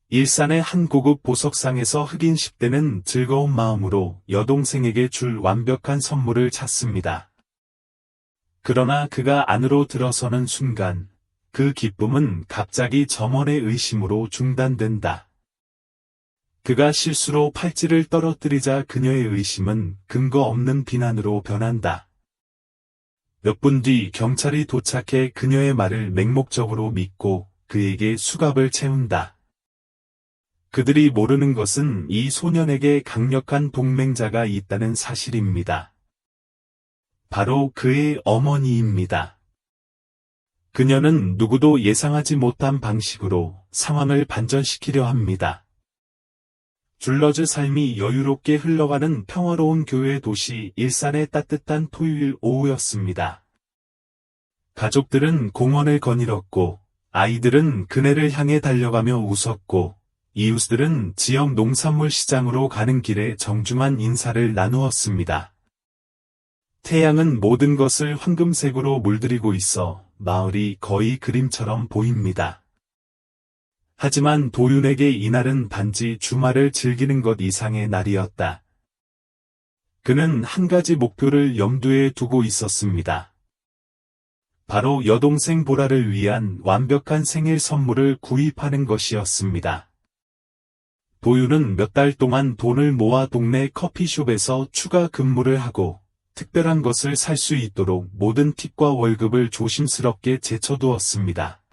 일산의 한 고급 보석상에서 흑인 10대는 즐거운 마음으로 여동생에게 줄 완벽한 선물을 찾습니다. 그러나 그가 안으로 들어서는 순간 그 기쁨은 갑자기 점원의 의심으로 중단된다. 그가 실수로 팔찌를 떨어뜨리자 그녀의 의심은 근거 없는 비난으로 변한다. 몇 분 뒤 경찰이 도착해 그녀의 말을 맹목적으로 믿고 그에게 수갑을 채운다. 그들이 모르는 것은 이 소년에게 강력한 동맹자가 있다는 사실입니다. 바로 그의 어머니입니다. 그녀는 누구도 예상하지 못한 방식으로 상황을 반전시키려 합니다. 줄러즈 삶이 여유롭게 흘러가는 평화로운 교외 도시 일산의 따뜻한 토요일 오후였습니다. 가족들은 공원을 거닐었고 아이들은 그네를 향해 달려가며 웃었고 이웃들은 지역 농산물 시장으로 가는 길에 정중한 인사를 나누었습니다. 태양은 모든 것을 황금색으로 물들이고 있어 마을이 거의 그림처럼 보입니다. 하지만 도윤에게 이날은 단지 주말을 즐기는 것 이상의 날이었다. 그는 한 가지 목표를 염두에 두고 있었습니다. 바로 여동생 보라를 위한 완벽한 생일 선물을 구입하는 것이었습니다. 도윤은 몇 달 동안 돈을 모아 동네 커피숍에서 추가 근무를 하고 특별한 것을 살 수 있도록 모든 팁과 월급을 조심스럽게 제쳐두었습니다.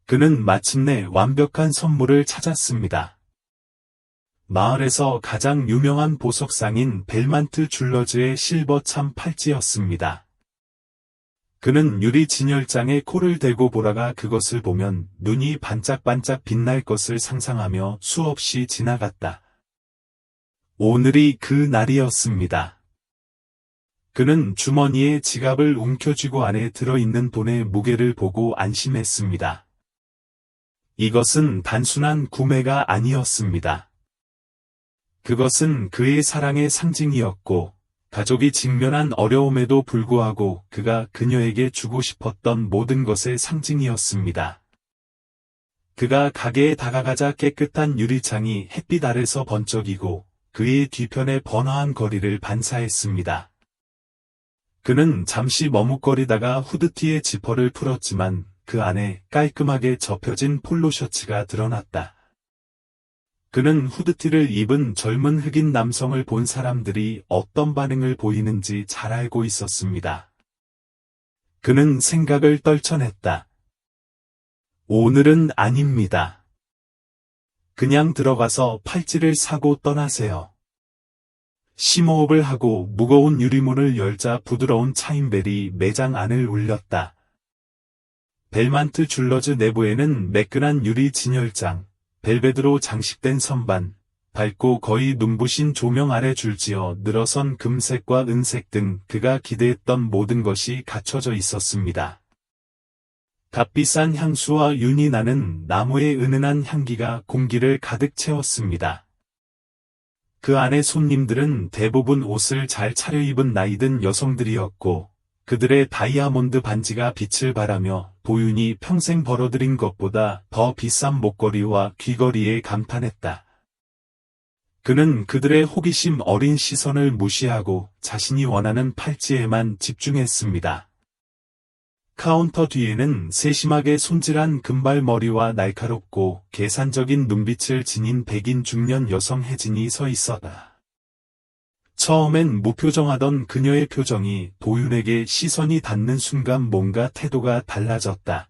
그는 마침내 완벽한 선물을 찾았습니다. 마을에서 가장 유명한 보석상인 벨만트 줄러즈의 실버 참 팔찌였습니다. 그는 유리 진열장에 코를 대고 보라가 그것을 보면 눈이 반짝반짝 빛날 것을 상상하며 수없이 지나갔다. 오늘이 그 날이었습니다. 그는 주머니에 지갑을 움켜쥐고 안에 들어있는 돈의 무게를 보고 안심했습니다. 이것은 단순한 구매가 아니었습니다. 그것은 그의 사랑의 상징이었고, 가족이 직면한 어려움에도 불구하고 그가 그녀에게 주고 싶었던 모든 것의 상징이었습니다. 그가 가게에 다가가자 깨끗한 유리창이 햇빛 아래서 번쩍이고 그의 뒤편의 번화한 거리를 반사했습니다. 그는 잠시 머뭇거리다가 후드티의 지퍼를 풀었지만 그 안에 깔끔하게 접혀진 폴로 셔츠가 드러났다. 그는 후드티를 입은 젊은 흑인 남성을 본 사람들이 어떤 반응을 보이는지 잘 알고 있었습니다. 그는 생각을 떨쳐냈다. 오늘은 아닙니다. 그냥 들어가서 팔찌를 사고 떠나세요. 심호흡을 하고 무거운 유리문을 열자 부드러운 차인벨이 매장 안을 울렸다. 벨만트 줄러즈 내부에는 매끈한 유리 진열장, 벨벳으로 장식된 선반, 밝고 거의 눈부신 조명 아래 줄지어 늘어선 금색과 은색 등 그가 기대했던 모든 것이 갖춰져 있었습니다. 값비싼 향수와 윤이 나는 나무의 은은한 향기가 공기를 가득 채웠습니다. 그 안의 손님들은 대부분 옷을 잘 차려입은 나이든 여성들이었고 그들의 다이아몬드 반지가 빛을 발하며 도윤이 평생 벌어들인 것보다 더 비싼 목걸이와 귀걸이에 감탄했다. 그는 그들의 호기심 어린 시선을 무시하고 자신이 원하는 팔찌에만 집중했습니다. 카운터 뒤에는 세심하게 손질한 금발머리와 날카롭고 계산적인 눈빛을 지닌 백인 중년 여성 혜진이 서 있었다. 처음엔 무표정하던 그녀의 표정이 도윤에게 시선이 닿는 순간 뭔가 태도가 달라졌다.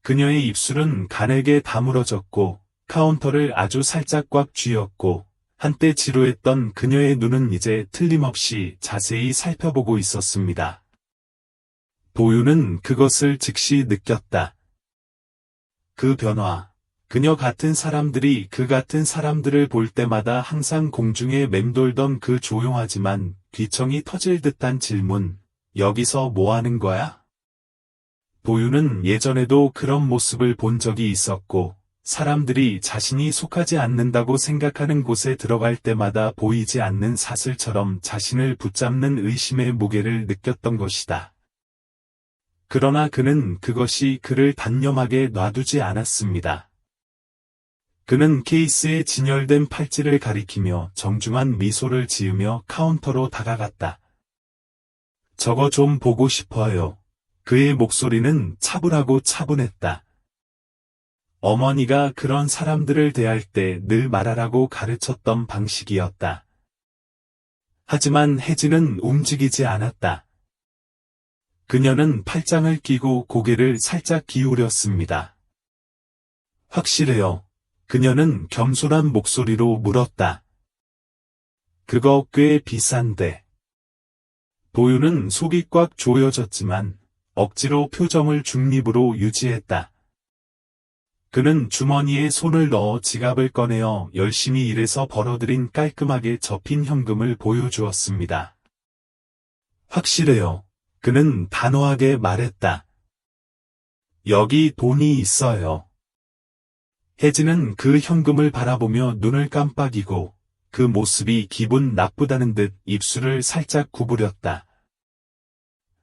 그녀의 입술은 가늘게 다물어졌고 카운터를 아주 살짝 꽉 쥐었고 한때 지루했던 그녀의 눈은 이제 틀림없이 자세히 살펴보고 있었습니다. 도윤은 그것을 즉시 느꼈다. 그 변화. 그녀 같은 사람들이 그 같은 사람들을 볼 때마다 항상 공중에 맴돌던 그 조용하지만 귀청이 터질 듯한 질문, 여기서 뭐 하는 거야? 도윤은 예전에도 그런 모습을 본 적이 있었고, 사람들이 자신이 속하지 않는다고 생각하는 곳에 들어갈 때마다 보이지 않는 사슬처럼 자신을 붙잡는 의심의 무게를 느꼈던 것이다. 그러나 그는 그것이 그를 단념하게 놔두지 않았습니다. 그는 케이스에 진열된 팔찌를 가리키며 정중한 미소를 지으며 카운터로 다가갔다. 저거 좀 보고 싶어요. 그의 목소리는 차분하고 차분했다. 어머니가 그런 사람들을 대할 때 늘 말하라고 가르쳤던 방식이었다. 하지만 혜진은 움직이지 않았다. 그녀는 팔짱을 끼고 고개를 살짝 기울였습니다. 확실해요. 그녀는 겸손한 목소리로 물었다. 그거 꽤 비싼데. 도윤은 속이 꽉 조여졌지만 억지로 표정을 중립으로 유지했다. 그는 주머니에 손을 넣어 지갑을 꺼내어 열심히 일해서 벌어들인 깔끔하게 접힌 현금을 보여주었습니다. 확실해요. 그는 단호하게 말했다. 여기 돈이 있어요. 혜진은 그 현금을 바라보며 눈을 깜빡이고 그 모습이 기분 나쁘다는 듯 입술을 살짝 구부렸다.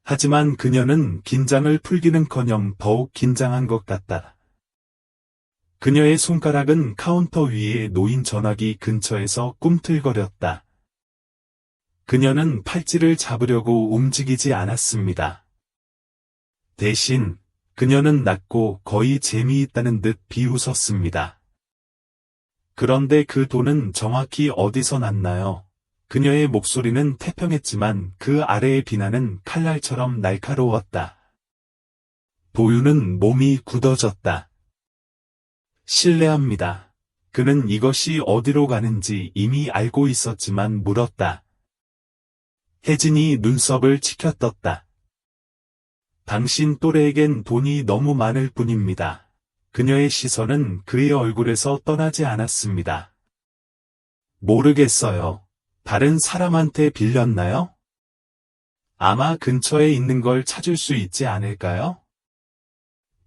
하지만 그녀는 긴장을 풀기는커녕 더욱 긴장한 것 같다. 그녀의 손가락은 카운터 위에 놓인 전화기 근처에서 꿈틀거렸다. 그녀는 팔찌를 잡으려고 움직이지 않았습니다. 대신 그녀는 낮고 거의 재미있다는 듯 비웃었습니다. 그런데 그 돈은 정확히 어디서 났나요? 그녀의 목소리는 태평했지만 그 아래의 비난은 칼날처럼 날카로웠다. 도윤은 몸이 굳어졌다. 실례합니다. 그는 이것이 어디로 가는지 이미 알고 있었지만 물었다. 혜진이 눈썹을 치켜떴다. 당신 또래에겐 돈이 너무 많을 뿐입니다. 그녀의 시선은 그의 얼굴에서 떠나지 않았습니다. 모르겠어요. 다른 사람한테 빌렸나요? 아마 근처에 있는 걸 찾을 수 있지 않을까요?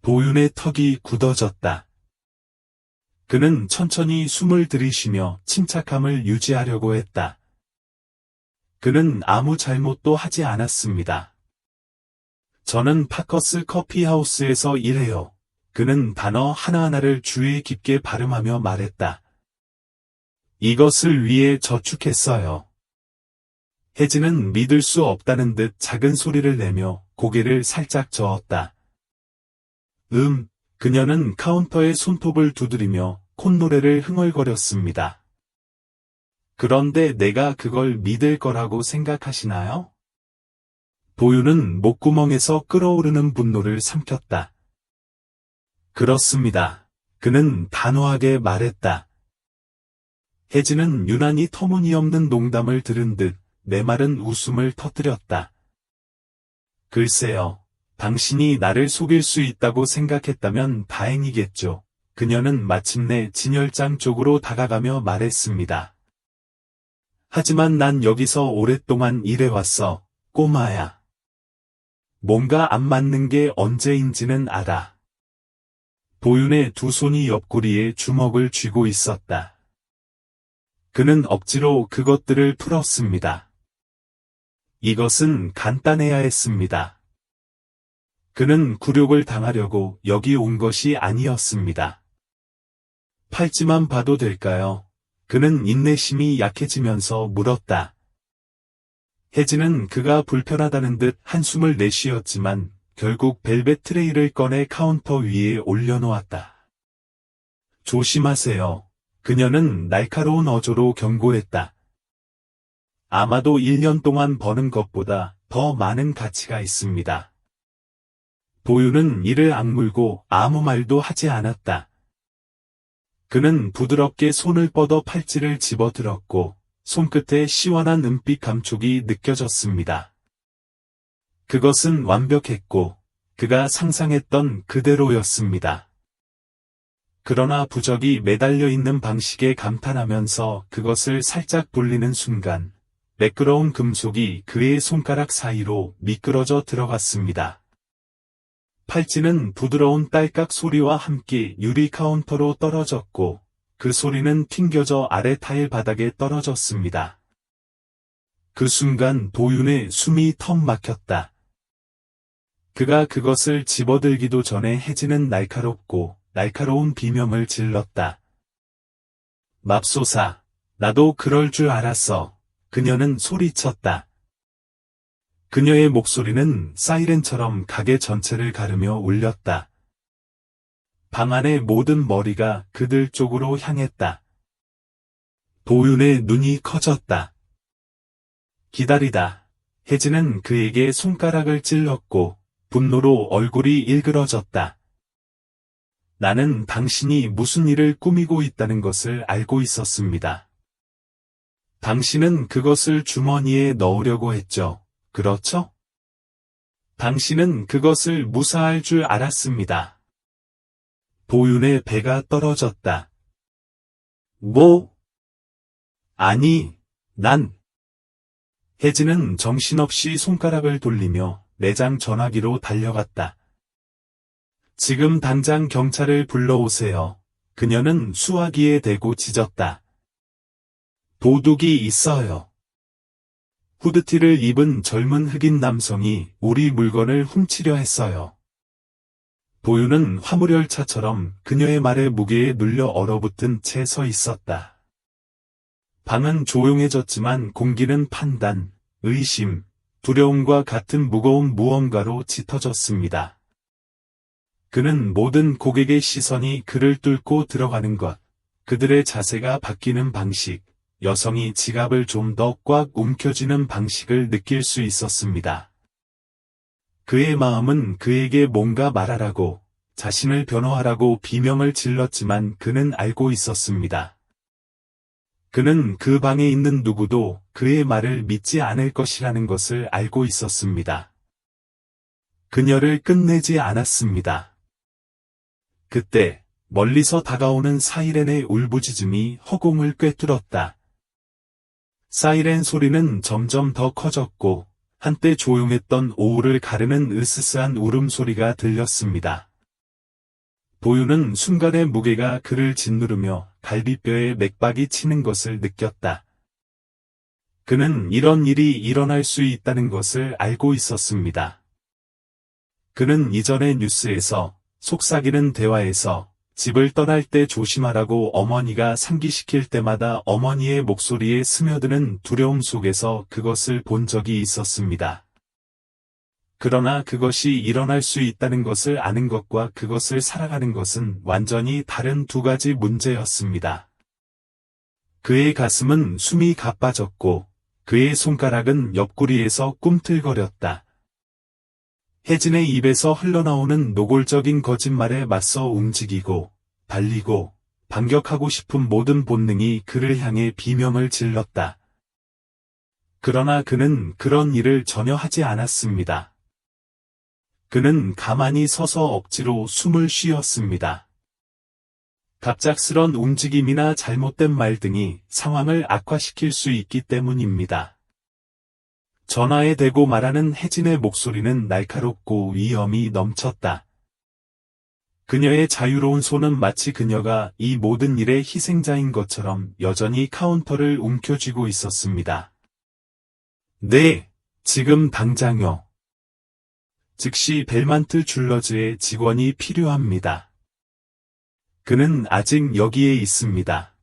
도윤의 턱이 굳어졌다. 그는 천천히 숨을 들이쉬며 침착함을 유지하려고 했다. 그는 아무 잘못도 하지 않았습니다. 저는 파커스 커피하우스에서 일해요. 그는 단어 하나하나를 주의 깊게 발음하며 말했다. 이것을 위해 저축했어요. 혜진은 믿을 수 없다는 듯 작은 소리를 내며 고개를 살짝 저었다. 그녀는 카운터에 손톱을 두드리며 콧노래를 흥얼거렸습니다. 그런데 내가 그걸 믿을 거라고 생각하시나요? 도윤은 목구멍에서 끓어오르는 분노를 삼켰다. 그렇습니다. 그는 단호하게 말했다. 혜진은 유난히 터무니없는 농담을 들은 듯 메마른 웃음을 터뜨렸다. 글쎄요. 당신이 나를 속일 수 있다고 생각했다면 다행이겠죠. 그녀는 마침내 진열장 쪽으로 다가가며 말했습니다. 하지만 난 여기서 오랫동안 일해왔어, 꼬마야. 뭔가 안 맞는 게 언제인지는 알아. 도윤의 두 손이 옆구리에 주먹을 쥐고 있었다. 그는 억지로 그것들을 풀었습니다. 이것은 간단해야 했습니다. 그는 굴욕을 당하려고 여기 온 것이 아니었습니다. 팔찌만 봐도 될까요? 그는 인내심이 약해지면서 물었다. 혜진은 그가 불편하다는 듯 한숨을 내쉬었지만 결국 벨벳 트레이를 꺼내 카운터 위에 올려놓았다. 조심하세요. 그녀는 날카로운 어조로 경고했다. 아마도 1년 동안 버는 것보다 더 많은 가치가 있습니다. 도윤은 이를 악물고 아무 말도 하지 않았다. 그는 부드럽게 손을 뻗어 팔찌를 집어들었고 손끝에 시원한 은빛 감촉이 느껴졌습니다. 그것은 완벽했고 그가 상상했던 그대로였습니다. 그러나 부적이 매달려 있는 방식에 감탄하면서 그것을 살짝 돌리는 순간 매끄러운 금속이 그의 손가락 사이로 미끄러져 들어갔습니다. 팔찌는 부드러운 딸깍 소리와 함께 유리 카운터로 떨어졌고 그 소리는 튕겨져 아래 타일 바닥에 떨어졌습니다. 그 순간 도윤의 숨이 턱 막혔다. 그가 그것을 집어들기도 전에 혜진은 날카롭고 날카로운 비명을 질렀다. 맙소사, 나도 그럴 줄 알았어. 그녀는 소리쳤다. 그녀의 목소리는 사이렌처럼 가게 전체를 가르며 울렸다. 방 안의 모든 머리가 그들 쪽으로 향했다. 도윤의 눈이 커졌다. 기다리다. 혜진은 그에게 손가락을 찔렀고 분노로 얼굴이 일그러졌다. 나는 당신이 무슨 일을 꾸미고 있다는 것을 알고 있었습니다. 당신은 그것을 주머니에 넣으려고 했죠. 그렇죠? 당신은 그것을 무사할 줄 알았습니다. 도윤의 배가 떨어졌다. 뭐? 아니, 난. 혜진은 정신없이 손가락을 돌리며 내장 전화기로 달려갔다. 지금 당장 경찰을 불러오세요. 그녀는 수화기에 대고 짖었다. 도둑이 있어요. 후드티를 입은 젊은 흑인 남성이 우리 물건을 훔치려 했어요. 도윤은 화물열차처럼 그녀의 말에 무게에 눌려 얼어붙은 채 서 있었다. 방은 조용해졌지만 공기는 판단, 의심, 두려움과 같은 무거운 무언가로 짙어졌습니다. 그는 모든 고객의 시선이 그를 뚫고 들어가는 것, 그들의 자세가 바뀌는 방식, 여성이 지갑을 좀 더 꽉 움켜쥐는 방식을 느낄 수 있었습니다. 그의 마음은 그에게 뭔가 말하라고, 자신을 변호하라고 비명을 질렀지만 그는 알고 있었습니다. 그는 그 방에 있는 누구도 그의 말을 믿지 않을 것이라는 것을 알고 있었습니다. 그녀를 끝내지 않았습니다. 그때 멀리서 다가오는 사이렌의 울부짖음이 허공을 꿰뚫었다. 사이렌 소리는 점점 더 커졌고 한때 조용했던 오후를 가르는 으스스한 울음소리가 들렸습니다. 도윤은 순간의 무게가 그를 짓누르며 갈비뼈에 맥박이 치는 것을 느꼈다. 그는 이런 일이 일어날 수 있다는 것을 알고 있었습니다. 그는 이전의 뉴스에서, 속삭이는 대화에서, 집을 떠날 때 조심하라고 어머니가 상기시킬 때마다 어머니의 목소리에 스며드는 두려움 속에서 그것을 본 적이 있었습니다. 그러나 그것이 일어날 수 있다는 것을 아는 것과 그것을 살아가는 것은 완전히 다른 두 가지 문제였습니다. 그의 가슴은 숨이 가빠졌고 그의 손가락은 옆구리에서 꿈틀거렸다. 혜진의 입에서 흘러나오는 노골적인 거짓말에 맞서 움직이고 달리고 반격하고 싶은 모든 본능이 그를 향해 비명을 질렀다. 그러나 그는 그런 일을 전혀 하지 않았습니다. 그는 가만히 서서 억지로 숨을 쉬었습니다. 갑작스런 움직임이나 잘못된 말 등이 상황을 악화시킬 수 있기 때문입니다. 전화에 대고 말하는 혜진의 목소리는 날카롭고 위험이 넘쳤다. 그녀의 자유로운 손은 마치 그녀가 이 모든 일의 희생자인 것처럼 여전히 카운터를 움켜쥐고 있었습니다. 네, 지금 당장요. 즉시 벨만트 줄러즈의 직원이 필요합니다. 그는 아직 여기에 있습니다.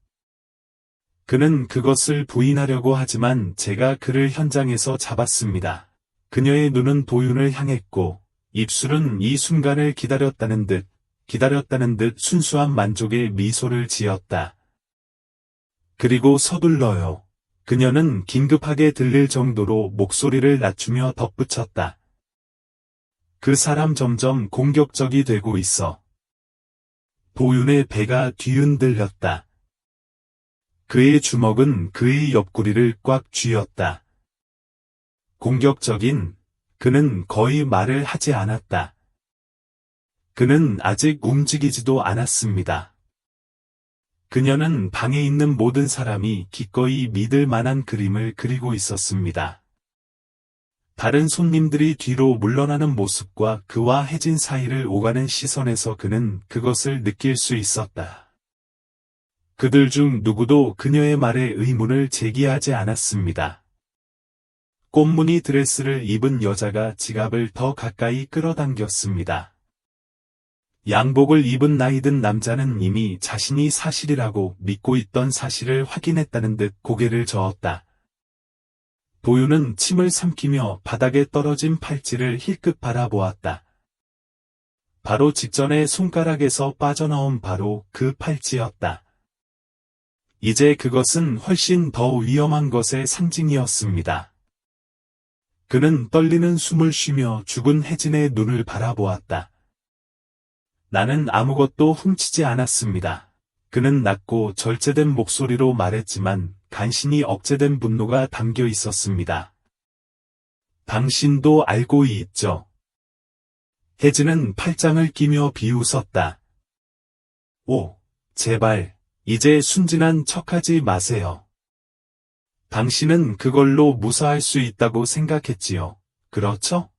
그는 그것을 부인하려고 하지만 제가 그를 현장에서 잡았습니다. 그녀의 눈은 도윤을 향했고 입술은 이 순간을 기다렸다는 듯 순수한 만족의 미소를 지었다. 그리고 서둘러요. 그녀는 긴급하게 들릴 정도로 목소리를 낮추며 덧붙였다. 그 사람 점점 공격적이 되고 있어. 도윤의 배가 뒤흔들렸다. 그의 주먹은 그의 옆구리를 꽉 쥐었다. 공격적인, 그는 거의 말을 하지 않았다. 그는 아직 움직이지도 않았습니다. 그녀는 방에 있는 모든 사람이 기꺼이 믿을 만한 그림을 그리고 있었습니다. 다른 손님들이 뒤로 물러나는 모습과 그와 혜진 사이를 오가는 시선에서 그는 그것을 느낄 수 있었다. 그들 중 누구도 그녀의 말에 의문을 제기하지 않았습니다. 꽃무늬 드레스를 입은 여자가 지갑을 더 가까이 끌어당겼습니다. 양복을 입은 나이든 남자는 이미 자신이 사실이라고 믿고 있던 사실을 확인했다는 듯 고개를 저었다. 도윤은 침을 삼키며 바닥에 떨어진 팔찌를 힐끗 바라보았다. 바로 직전에 손가락에서 빠져나온 바로 그 팔찌였다. 이제 그것은 훨씬 더 위험한 것의 상징이었습니다. 그는 떨리는 숨을 쉬며 죽은 혜진의 눈을 바라보았다. 나는 아무것도 훔치지 않았습니다. 그는 낮고 절제된 목소리로 말했지만 간신히 억제된 분노가 담겨 있었습니다. 당신도 알고 있죠. 혜진은 팔짱을 끼며 비웃었다. 오, 제발, 이제 순진한 척하지 마세요. 당신은 그걸로 무사할 수 있다고 생각했지요. 그렇죠?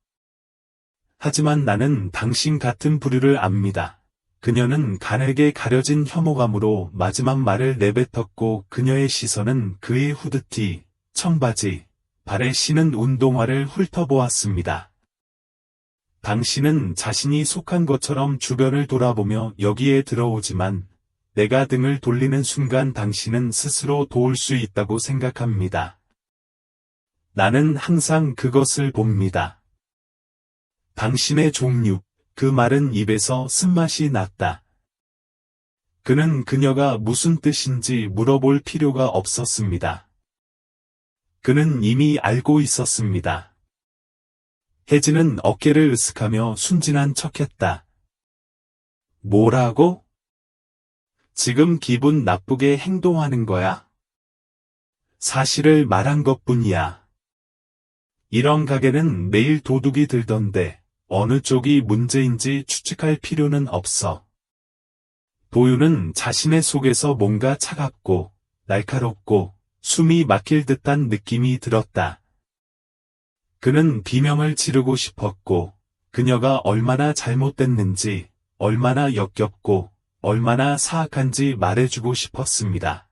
하지만 나는 당신 같은 부류를 압니다. 그녀는 가늘게 가려진 혐오감으로 마지막 말을 내뱉었고 그녀의 시선은 그의 후드티, 청바지, 발에 신은 운동화를 훑어보았습니다. 당신은 자신이 속한 것처럼 주변을 돌아보며 여기에 들어오지만 내가 등을 돌리는 순간 당신은 스스로 도울 수 있다고 생각합니다. 나는 항상 그것을 봅니다. 당신의 종류, 그 말은 입에서 쓴맛이 났다. 그는 그녀가 무슨 뜻인지 물어볼 필요가 없었습니다. 그는 이미 알고 있었습니다. 혜진은 어깨를 으쓱하며 순진한 척했다. 뭐라고? 지금 기분 나쁘게 행동하는 거야? 사실을 말한 것뿐이야. 이런 가게는 매일 도둑이 들던데 어느 쪽이 문제인지 추측할 필요는 없어. 도윤은 자신의 속에서 뭔가 차갑고 날카롭고 숨이 막힐 듯한 느낌이 들었다. 그는 비명을 지르고 싶었고 그녀가 얼마나 잘못됐는지, 얼마나 역겹고 얼마나 사악한지 말해주고 싶었습니다.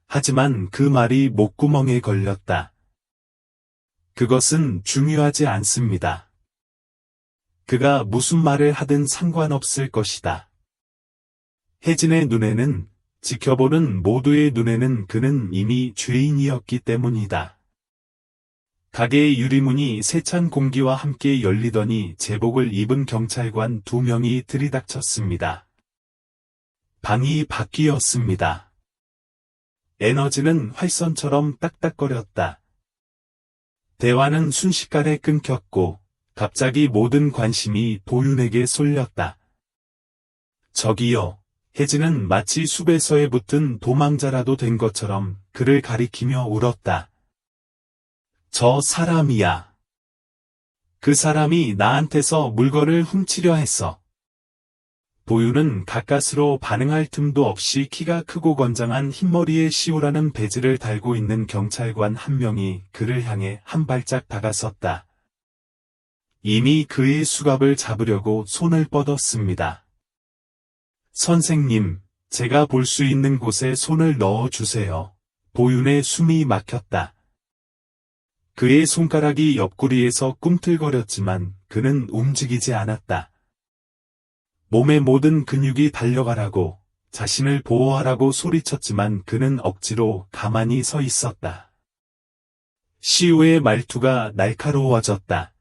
하지만 그 말이 목구멍에 걸렸다. 그것은 중요하지 않습니다. 그가 무슨 말을 하든 상관없을 것이다. 혜진의 눈에는, 지켜보는 모두의 눈에는 그는 이미 죄인이었기 때문이다. 가게의 유리문이 세찬 공기와 함께 열리더니 제복을 입은 경찰관 2명이 들이닥쳤습니다. 방이 바뀌었습니다. 에너지는 활선처럼 딱딱거렸다. 대화는 순식간에 끊겼고 갑자기 모든 관심이 도윤에게 쏠렸다. 저기요. 혜진은 마치 숲에서에 붙은 도망자라도 된 것처럼 그를 가리키며 울었다. 저 사람이야. 그 사람이 나한테서 물건을 훔치려 했어. 도윤은 가까스로 반응할 틈도 없이 키가 크고 건장한 흰머리에 시우라는 배지를 달고 있는 경찰관 한 명이 그를 향해 한 발짝 다가섰다. 이미 그의 수갑을 잡으려고 손을 뻗었습니다. 선생님, 제가 볼 수 있는 곳에 손을 넣어주세요. 도윤의 숨이 막혔다. 그의 손가락이 옆구리에서 꿈틀거렸지만 그는 움직이지 않았다. 몸의 모든 근육이 달려가라고, 자신을 보호하라고 소리쳤지만 그는 억지로 가만히 서 있었다. 시우의 말투가 날카로워졌다.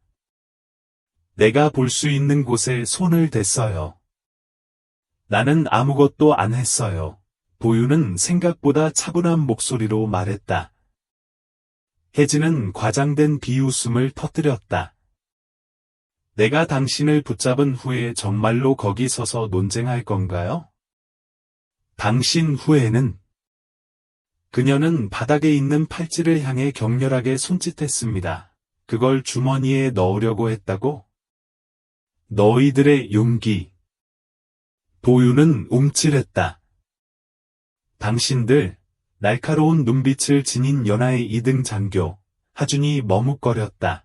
내가 볼 수 있는 곳에 손을 댔어요. 나는 아무것도 안 했어요. 도윤은 생각보다 차분한 목소리로 말했다. 혜진은 과장된 비웃음을 터뜨렸다. 내가 당신을 붙잡은 후에 정말로 거기 서서 논쟁할 건가요? 당신 후에는? 그녀는 바닥에 있는 팔찌를 향해 격렬하게 손짓했습니다. 그걸 주머니에 넣으려고 했다고? 너희들의 용기. 도윤은 움찔했다. 당신들, 날카로운 눈빛을 지닌 연하의 2등 장교, 하준이 머뭇거렸다.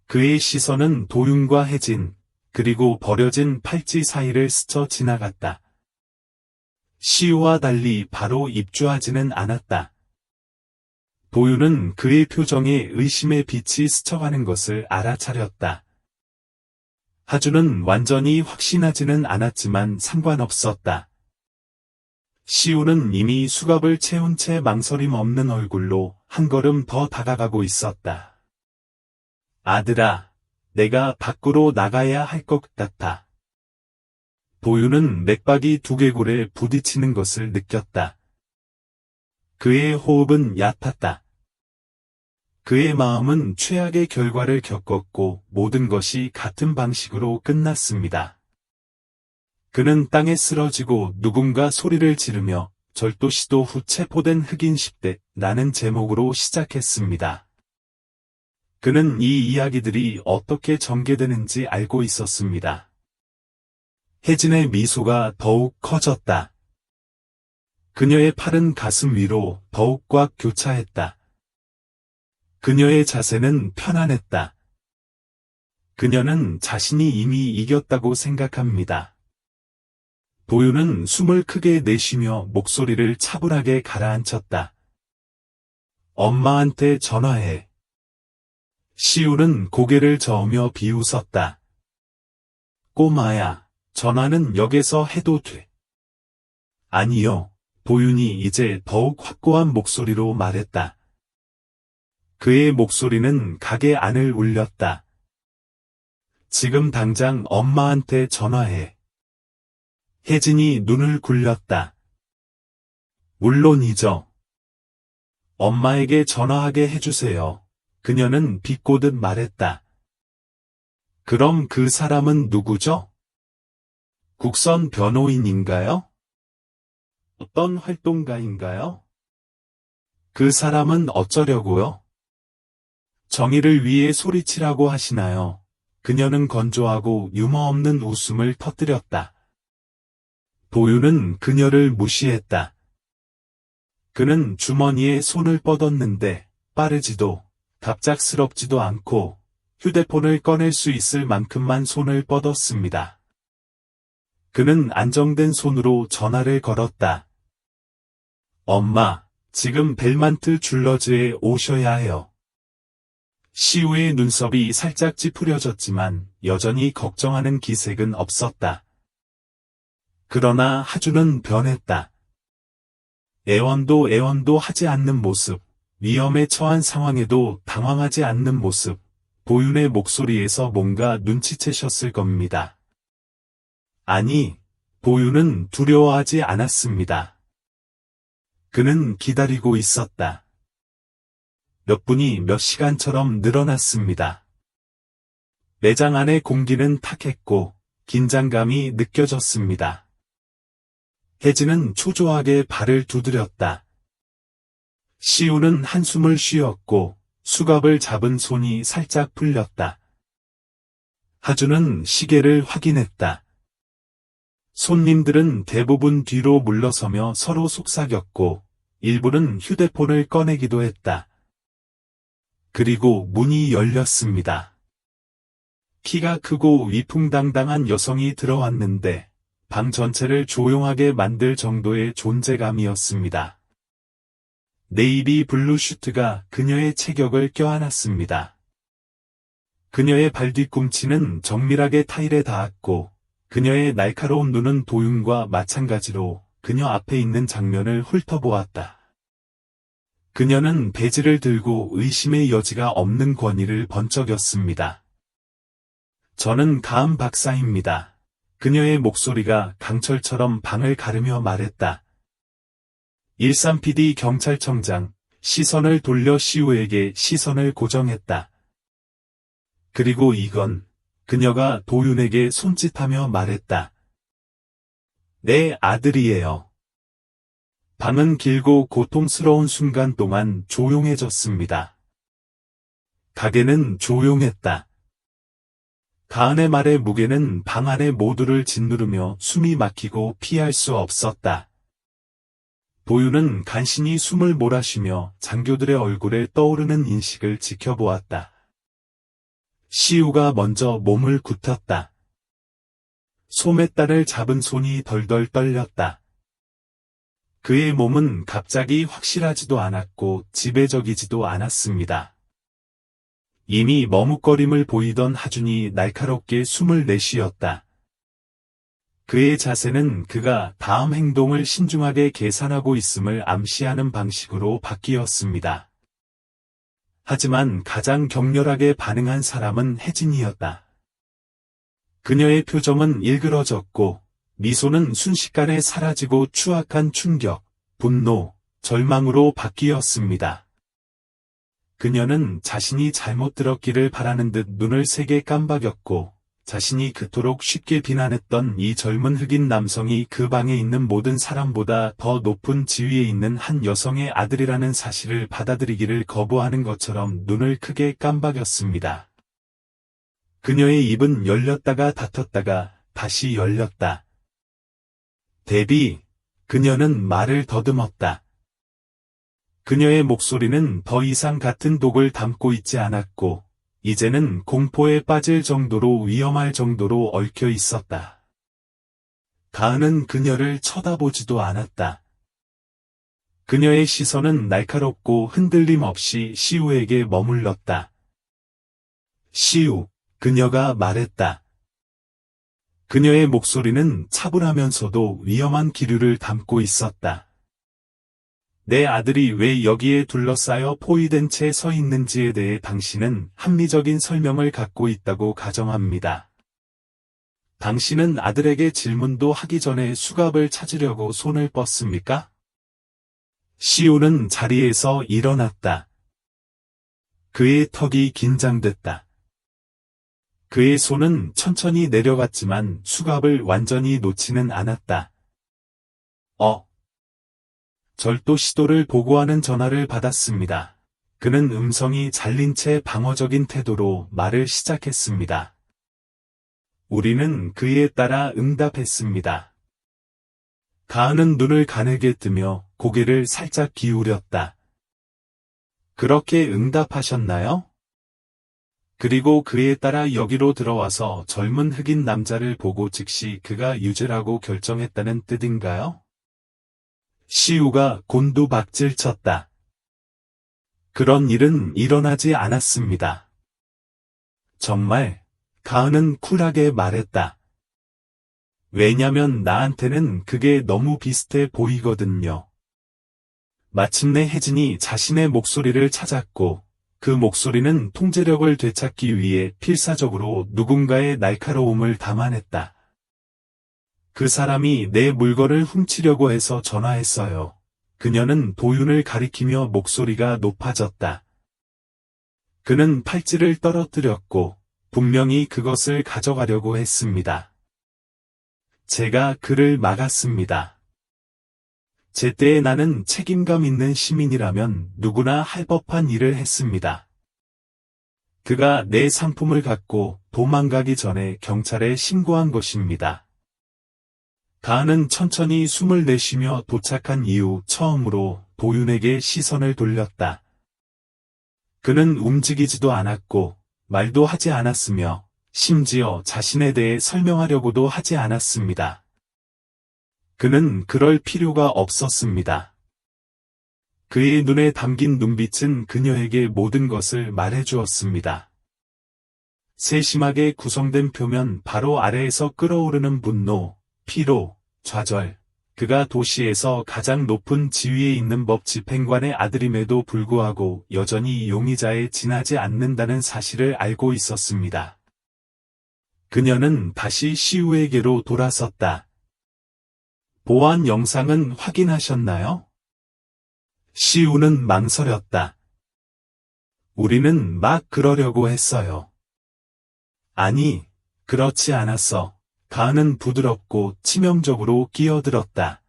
그의 시선은 도윤과 혜진, 그리고 버려진 팔찌 사이를 스쳐 지나갔다. 시우와 달리 바로 입주하지는 않았다. 도윤은 그의 표정에 의심의 빛이 스쳐가는 것을 알아차렸다. 하주는 완전히 확신하지는 않았지만 상관없었다. 시우는 이미 수갑을 채운 채 망설임 없는 얼굴로 한 걸음 더 다가가고 있었다. 아들아, 내가 밖으로 나가야 할 것 같아. 도윤은 맥박이 두개골에 부딪히는 것을 느꼈다. 그의 호흡은 얕았다. 그의 마음은 최악의 결과를 겪었고 모든 것이 같은 방식으로 끝났습니다. 그는 땅에 쓰러지고 누군가 소리를 지르며 절도시도 후 체포된 흑인 10대 라는 제목으로 시작했습니다. 그는 이 이야기들이 어떻게 전개되는지 알고 있었습니다. 혜진의 미소가 더욱 커졌다. 그녀의 팔은 가슴 위로 더욱 꽉 교차했다. 그녀의 자세는 편안했다. 그녀는 자신이 이미 이겼다고 생각합니다. 도윤은 숨을 크게 내쉬며 목소리를 차분하게 가라앉혔다. 엄마한테 전화해. 시우는 고개를 저으며 비웃었다. 꼬마야, 전화는 역에서 해도 돼. 아니요, 도윤이 이제 더욱 확고한 목소리로 말했다. 그의 목소리는 가게 안을 울렸다. 지금 당장 엄마한테 전화해. 혜진이 눈을 굴렸다. 물론이죠. 엄마에게 전화하게 해주세요. 그녀는 비꼬듯 말했다. 그럼 그 사람은 누구죠? 국선 변호인인가요? 어떤 활동가인가요? 그 사람은 어쩌려고요? 정의를 위해 소리치라고 하시나요? 그녀는 건조하고 유머 없는 웃음을 터뜨렸다. 도윤은 그녀를 무시했다. 그는 주머니에 손을 뻗었는데 빠르지도 갑작스럽지도 않고 휴대폰을 꺼낼 수 있을 만큼만 손을 뻗었습니다. 그는 안정된 손으로 전화를 걸었다. 엄마, 지금 벨만트 줄러즈에 오셔야 해요. 시우의 눈썹이 살짝 찌푸려졌지만 여전히 걱정하는 기색은 없었다. 그러나 하주는 변했다. 애원도 하지 않는 모습, 위험에 처한 상황에도 당황하지 않는 모습, 도윤의 목소리에서 뭔가 눈치채셨을 겁니다. 아니, 도윤은 두려워하지 않았습니다. 그는 기다리고 있었다. 몇 분이 몇 시간처럼 늘어났습니다. 매장 안의 공기는 탁했고 긴장감이 느껴졌습니다. 혜진은 초조하게 발을 두드렸다. 시우는 한숨을 쉬었고 수갑을 잡은 손이 살짝 풀렸다. 하주는 시계를 확인했다. 손님들은 대부분 뒤로 물러서며 서로 속삭였고 일부는 휴대폰을 꺼내기도 했다. 그리고 문이 열렸습니다. 키가 크고 위풍당당한 여성이 들어왔는데 방 전체를 조용하게 만들 정도의 존재감이었습니다. 네이비 블루 슈트가 그녀의 체격을 껴안았습니다. 그녀의 발 뒤꿈치는 정밀하게 타일에 닿았고 그녀의 날카로운 눈은 도윤과 마찬가지로 그녀 앞에 있는 장면을 훑어보았다. 그녀는 배지를 들고 의심의 여지가 없는 권위를 번쩍였습니다. 저는 가은 박사입니다. 그녀의 목소리가 강철처럼 방을 가르며 말했다. 13PD 경찰청장, 시선을 돌려 시우에게 시선을 고정했다. 그리고 이건, 그녀가 도윤에게 손짓하며 말했다. 내 아들이에요. 방은 길고 고통스러운 순간 동안 조용해졌습니다. 가게는 조용했다. 가은의 말의 무게는 방 안의 모두를 짓누르며 숨이 막히고 피할 수 없었다. 도윤은 간신히 숨을 몰아쉬며 장교들의 얼굴에 떠오르는 인식을 지켜보았다. 시우가 먼저 몸을 굽혔다. 소매딸을 잡은 손이 덜덜 떨렸다. 그의 몸은 갑자기 확실하지도 않았고 지배적이지도 않았습니다. 이미 머뭇거림을 보이던 하준이 날카롭게 숨을 내쉬었다. 그의 자세는 그가 다음 행동을 신중하게 계산하고 있음을 암시하는 방식으로 바뀌었습니다. 하지만 가장 격렬하게 반응한 사람은 혜진이었다. 그녀의 표정은 일그러졌고 미소는 순식간에 사라지고 추악한 충격, 분노, 절망으로 바뀌었습니다. 그녀는 자신이 잘못 들었기를 바라는 듯 눈을 세게 깜박였고 자신이 그토록 쉽게 비난했던 이 젊은 흑인 남성이 그 방에 있는 모든 사람보다 더 높은 지위에 있는 한 여성의 아들이라는 사실을 받아들이기를 거부하는 것처럼 눈을 크게 깜박였습니다. 그녀의 입은 열렸다가 닫혔다가 다시 열렸다. 데비, 그녀는 말을 더듬었다. 그녀의 목소리는 더 이상 같은 독을 담고 있지 않았고 이제는 공포에 빠질 정도로 위험할 정도로 얽혀 있었다. 가은은 그녀를 쳐다보지도 않았다. 그녀의 시선은 날카롭고 흔들림 없이 시우에게 머물렀다. 시우, 그녀가 말했다. 그녀의 목소리는 차분하면서도 위험한 기류를 담고 있었다. 내 아들이 왜 여기에 둘러싸여 포위된 채 서 있는지에 대해 당신은 합리적인 설명을 갖고 있다고 가정합니다. 당신은 아들에게 질문도 하기 전에 수갑을 찾으려고 손을 뻗습니까? 시우는 자리에서 일어났다. 그의 턱이 긴장됐다. 그의 손은 천천히 내려갔지만 수갑을 완전히 놓지는 않았다. 절도 시도를 보고하는 전화를 받았습니다. 그는 음성이 잘린 채 방어적인 태도로 말을 시작했습니다. 우리는 그에 따라 응답했습니다. 가은은 눈을 가늘게 뜨며 고개를 살짝 기울였다. 그렇게 응답하셨나요? 그리고 그에 따라 여기로 들어와서 젊은 흑인 남자를 보고 즉시 그가 유죄라고 결정했다는 뜻인가요? 시우가 곤두박질 쳤다. 그런 일은 일어나지 않았습니다. 정말, 가은은 쿨하게 말했다. 왜냐면 나한테는 그게 너무 비슷해 보이거든요. 마침내 혜진이 자신의 목소리를 찾았고, 그 목소리는 통제력을 되찾기 위해 필사적으로 누군가의 날카로움을 담아냈다. 그 사람이 내 물건을 훔치려고 해서 전화했어요. 그녀는 도윤을 가리키며 목소리가 높아졌다. 그는 팔찌를 떨어뜨렸고 분명히 그것을 가져가려고 했습니다. 제가 그를 막았습니다. 제때에 나는 책임감 있는 시민이라면 누구나 할 법한 일을 했습니다. 그가 내 상품을 갖고 도망가기 전에 경찰에 신고한 것입니다. 가은은 천천히 숨을 내쉬며 도착한 이후 처음으로 도윤에게 시선을 돌렸다. 그는 움직이지도 않았고 말도 하지 않았으며 심지어 자신에 대해 설명하려고도 하지 않았습니다. 그는 그럴 필요가 없었습니다. 그의 눈에 담긴 눈빛은 그녀에게 모든 것을 말해주었습니다. 세심하게 구성된 표면 바로 아래에서 끓어오르는 분노, 피로, 좌절, 그가 도시에서 가장 높은 지위에 있는 법 집행관의 아들임에도 불구하고 여전히 용의자에 지나지 않는다는 사실을 알고 있었습니다. 그녀는 다시 시우에게로 돌아섰다. 보안 영상은 확인하셨나요? 시우는 망설였다. 우리는 막 그러려고 했어요. 아니, 그렇지 않았어. 가은은 부드럽고 치명적으로 끼어들었다.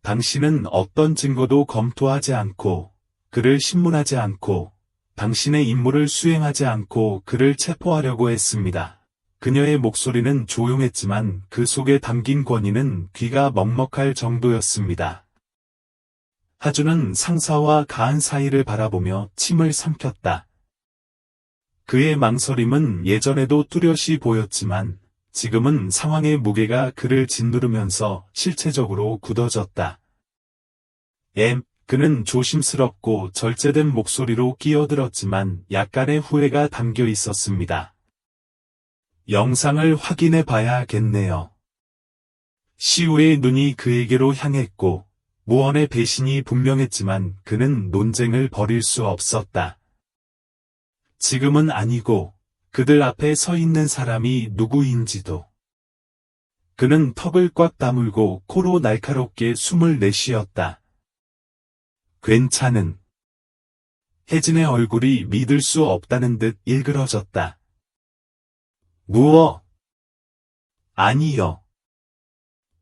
당신은 어떤 증거도 검토하지 않고, 그를 신문하지 않고, 당신의 임무를 수행하지 않고 그를 체포하려고 했습니다. 그녀의 목소리는 조용했지만 그 속에 담긴 권위는 귀가 먹먹할 정도였습니다. 하준은 상사와 가은 사이를 바라보며 침을 삼켰다. 그의 망설임은 예전에도 뚜렷이 보였지만 지금은 상황의 무게가 그를 짓누르면서 실체적으로 굳어졌다. 그는 조심스럽고 절제된 목소리로 끼어들었지만 약간의 후회가 담겨 있었습니다. 영상을 확인해 봐야겠네요. 시우의 눈이 그에게로 향했고 무언의 배신이 분명했지만 그는 논쟁을 벌일 수 없었다. 지금은 아니고 그들 앞에 서 있는 사람이 누구인지도. 그는 턱을 꽉 다물고 코로 날카롭게 숨을 내쉬었다. 괜찮은. 혜진의 얼굴이 믿을 수 없다는 듯 일그러졌다. 무엇? 아니요.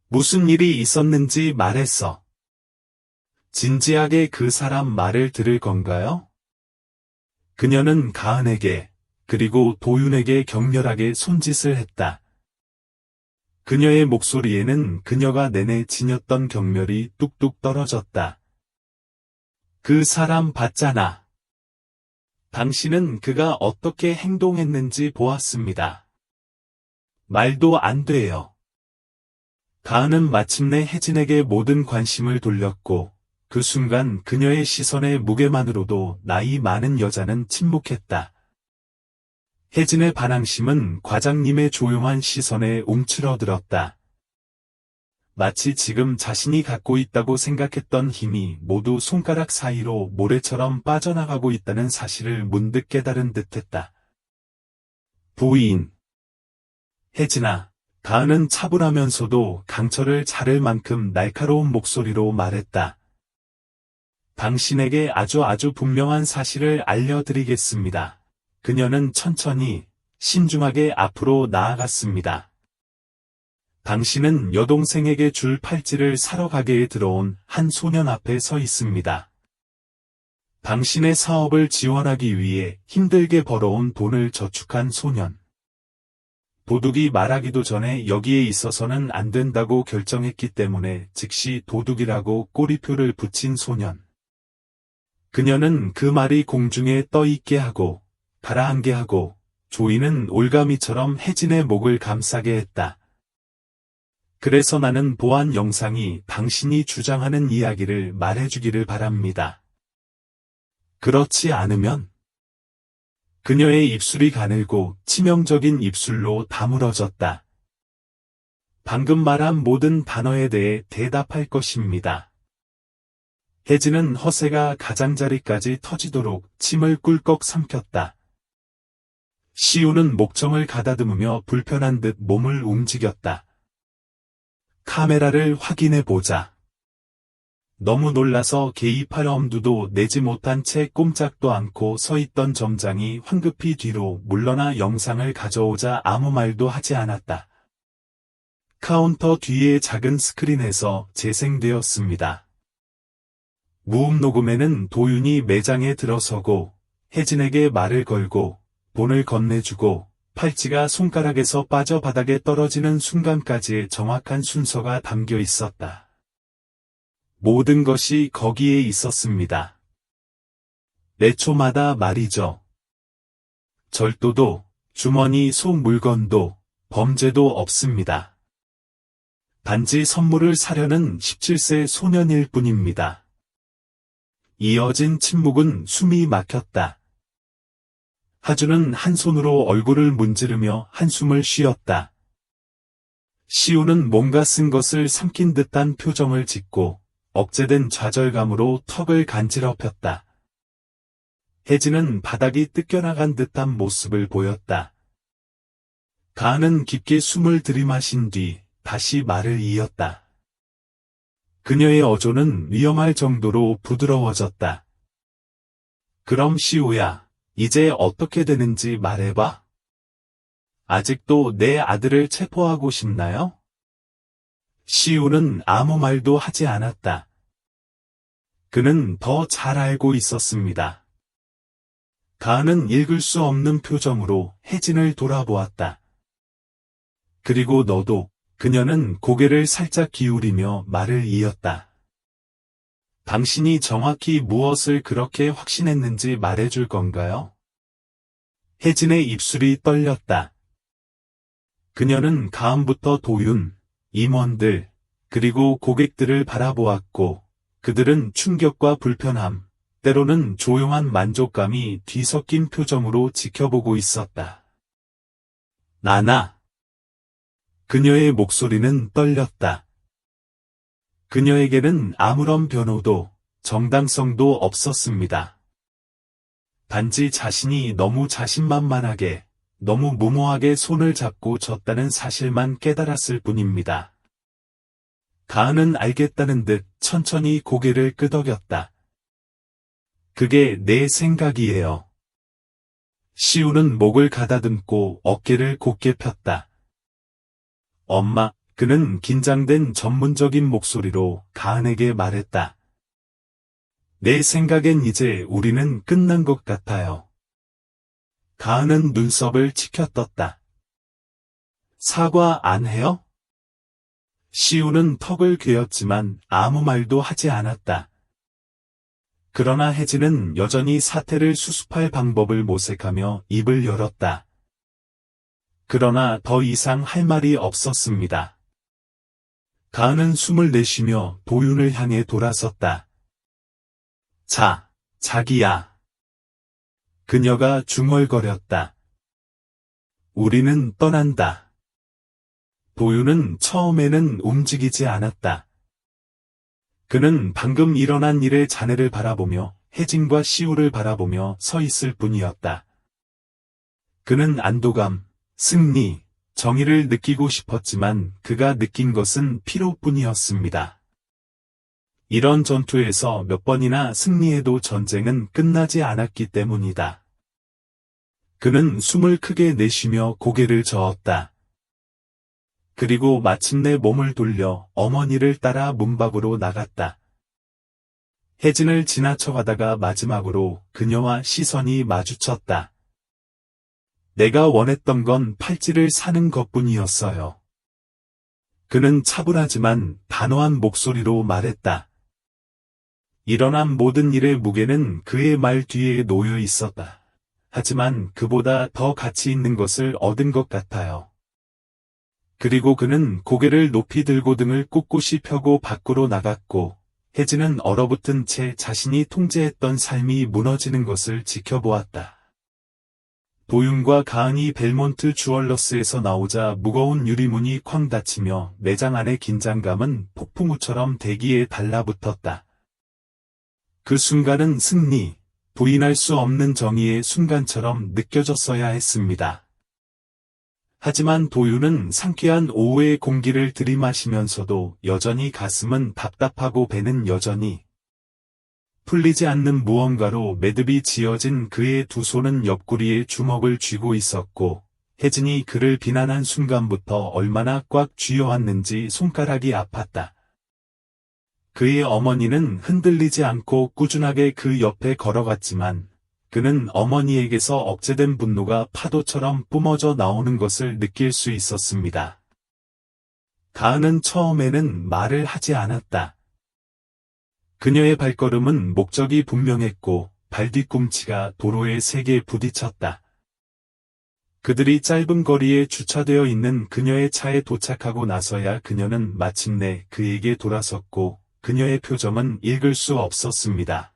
무슨 일이 있었는지 말했어. 진지하게 그 사람 말을 들을 건가요? 그녀는 가은에게 그리고 도윤에게 격렬하게 손짓을 했다. 그녀의 목소리에는 그녀가 내내 지녔던 경멸이 뚝뚝 떨어졌다. 그 사람 봤잖아. 당신은 그가 어떻게 행동했는지 보았습니다. 말도 안 돼요. 가은은 마침내 혜진에게 모든 관심을 돌렸고 그 순간 그녀의 시선의 무게만으로도 나이 많은 여자는 침묵했다. 혜진의 반항심은 과장님의 조용한 시선에 움츠러들었다. 마치 지금 자신이 갖고 있다고 생각했던 힘이 모두 손가락 사이로 모래처럼 빠져나가고 있다는 사실을 문득 깨달은 듯했다. 부인. 혜진아, 가은은 차분하면서도 강철을 자를 만큼 날카로운 목소리로 말했다. 당신에게 아주 분명한 사실을 알려드리겠습니다. 그녀는 천천히, 신중하게 앞으로 나아갔습니다. 당신은 여동생에게 줄 팔찌를 사러 가게에 들어온 한 소년 앞에 서 있습니다. 당신의 사업을 지원하기 위해 힘들게 벌어온 돈을 저축한 소년. 도둑이 말하기도 전에 여기에 있어서는 안 된다고 결정했기 때문에 즉시 도둑이라고 꼬리표를 붙인 소년. 그녀는 그 말이 공중에 떠 있게 하고 가라앉게 하고 조이는 올가미처럼 혜진의 목을 감싸게 했다. 그래서 나는 보안 영상이 당신이 주장하는 이야기를 말해주기를 바랍니다. 그렇지 않으면 그녀의 입술이 가늘고 치명적인 입술로 다물어졌다. 방금 말한 모든 단어에 대해 대답할 것입니다. 혜진은 허세가 가장자리까지 터지도록 침을 꿀꺽 삼켰다. 시우는 목청을 가다듬으며 불편한 듯 몸을 움직였다. 카메라를 확인해보자. 너무 놀라서 개입할 엄두도 내지 못한 채 꼼짝도 않고 서 있던 점장이 황급히 뒤로 물러나 영상을 가져오자 아무 말도 하지 않았다. 카운터 뒤의 작은 스크린에서 재생되었습니다. 무음 녹음에는 도윤이 매장에 들어서고 혜진에게 말을 걸고 돈을 건네주고 팔찌가 손가락에서 빠져 바닥에 떨어지는 순간까지의 정확한 순서가 담겨 있었다. 모든 것이 거기에 있었습니다. 매 초마다 말이죠. 절도도, 주머니 속 물건도, 범죄도 없습니다. 단지 선물을 사려는 17세 소년일 뿐입니다. 이어진 침묵은 숨이 막혔다. 하주는 한 손으로 얼굴을 문지르며 한숨을 쉬었다. 시우는 뭔가 쓴 것을 삼킨 듯한 표정을 짓고 억제된 좌절감으로 턱을 간지럽혔다. 혜진은 바닥이 뜯겨나간 듯한 모습을 보였다. 가은은 깊게 숨을 들이마신 뒤 다시 말을 이었다. 그녀의 어조는 위험할 정도로 부드러워졌다. 그럼 시우야, 이제 어떻게 되는지 말해봐. 아직도 내 아들을 체포하고 싶나요? 시우는 아무 말도 하지 않았다. 그는 더 잘 알고 있었습니다. 가은은 읽을 수 없는 표정으로 혜진을 돌아보았다. 그리고 너도, 그녀는 고개를 살짝 기울이며 말을 이었다. 당신이 정확히 무엇을 그렇게 확신했는지 말해줄 건가요? 혜진의 입술이 떨렸다. 그녀는 가은부터 도윤, 임원들, 그리고 고객들을 바라보았고 그들은 충격과 불편함, 때로는 조용한 만족감이 뒤섞인 표정으로 지켜보고 있었다. 나나. 그녀의 목소리는 떨렸다. 그녀에게는 아무런 변호도, 정당성도 없었습니다. 단지 자신이 너무 자신만만하게, 너무 무모하게 손을 잡고 졌다는 사실만 깨달았을 뿐입니다. 가은은 알겠다는 듯 천천히 고개를 끄덕였다. 그게 내 생각이에요. 시우는 목을 가다듬고 어깨를 곧게 폈다. 엄마, 그는 긴장된 전문적인 목소리로 가은에게 말했다. 내 생각엔 이제 우리는 끝난 것 같아요. 가은은 눈썹을 치켜떴다. 사과 안 해요? 시우는 턱을 괴었지만 아무 말도 하지 않았다. 그러나 혜진은 여전히 사태를 수습할 방법을 모색하며 입을 열었다. 그러나 더 이상 할 말이 없었습니다. 가은은 숨을 내쉬며 도윤을 향해 돌아섰다. 자, 자기야. 그녀가 중얼거렸다. 우리는 떠난다. 도윤은 처음에는 움직이지 않았다. 그는 방금 일어난 일의 잔해를 바라보며 혜진과 시우를 바라보며 서 있을 뿐이었다. 그는 안도감, 승리, 정의를 느끼고 싶었지만 그가 느낀 것은 피로뿐이었습니다. 이런 전투에서 몇 번이나 승리해도 전쟁은 끝나지 않았기 때문이다. 그는 숨을 크게 내쉬며 고개를 저었다. 그리고 마침내 몸을 돌려 어머니를 따라 문 밖으로 나갔다. 혜진을 지나쳐가다가 마지막으로 그녀와 시선이 마주쳤다. 내가 원했던 건 팔찌를 사는 것뿐이었어요. 그는 차분하지만 단호한 목소리로 말했다. 일어난 모든 일의 무게는 그의 말 뒤에 놓여 있었다. 하지만 그보다 더 가치 있는 것을 얻은 것 같아요. 그리고 그는 고개를 높이 들고 등을 꿋꿋이 펴고 밖으로 나갔고, 혜진은 얼어붙은 채 자신이 통제했던 삶이 무너지는 것을 지켜보았다. 도윤과 가은이 벨몬트 주얼러스에서 나오자 무거운 유리문이 쾅 닫히며 매장 안의 긴장감은 폭풍우처럼 대기에 달라붙었다. 그 순간은 승리, 부인할 수 없는 정의의 순간처럼 느껴졌어야 했습니다. 하지만 도윤은 상쾌한 오후의 공기를 들이마시면서도 여전히 가슴은 답답하고 배는 여전히 풀리지 않는 무언가로 매듭이 지어진 그의 두 손은 옆구리에 주먹을 쥐고 있었고, 혜진이 그를 비난한 순간부터 얼마나 꽉 쥐어왔는지 손가락이 아팠다. 그의 어머니는 흔들리지 않고 꾸준하게 그 옆에 걸어갔지만, 그는 어머니에게서 억제된 분노가 파도처럼 뿜어져 나오는 것을 느낄 수 있었습니다. 가은은 처음에는 말을 하지 않았다. 그녀의 발걸음은 목적이 분명했고 발 뒤꿈치가 도로에 세게 부딪혔다. 그들이 짧은 거리에 주차되어 있는 그녀의 차에 도착하고 나서야 그녀는 마침내 그에게 돌아섰고 그녀의 표정은 읽을 수 없었습니다.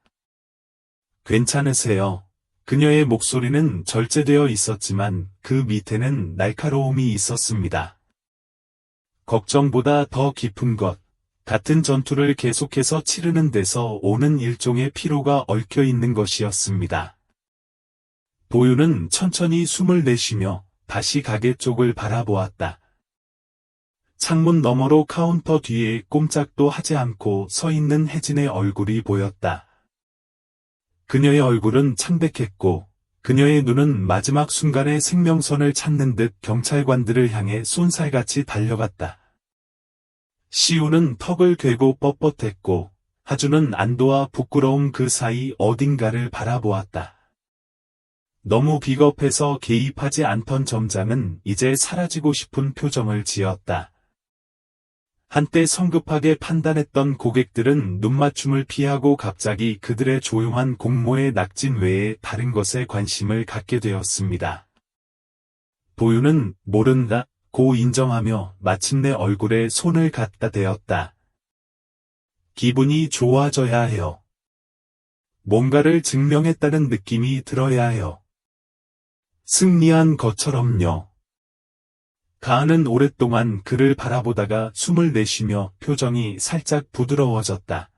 괜찮으세요? 그녀의 목소리는 절제되어 있었지만 그 밑에는 날카로움이 있었습니다. 걱정보다 더 깊은 것, 같은 전투를 계속해서 치르는 데서 오는 일종의 피로가 얽혀 있는 것이었습니다. 도윤은 천천히 숨을 내쉬며 다시 가게 쪽을 바라보았다. 창문 너머로 카운터 뒤에 꼼짝도 하지 않고 서 있는 혜진의 얼굴이 보였다. 그녀의 얼굴은 창백했고 그녀의 눈은 마지막 순간에 생명선을 찾는 듯 경찰관들을 향해 쏜살같이 달려갔다. 시우는 턱을 괴고 뻣뻣했고 하주는 안도와 부끄러움 그 사이 어딘가를 바라보았다. 너무 비겁해서 개입하지 않던 점장은 이제 사라지고 싶은 표정을 지었다. 한때 성급하게 판단했던 고객들은 눈맞춤을 피하고 갑자기 그들의 조용한 공모의 낙진 외에 다른 것에 관심을 갖게 되었습니다. 도윤은 모른다 고 인정하며 마침내 얼굴에 손을 갖다 대었다. 기분이 좋아져야 해요. 뭔가를 증명했다는 느낌이 들어야 해요. 승리한 것처럼요. 가은은 오랫동안 그를 바라보다가 숨을 내쉬며 표정이 살짝 부드러워졌다.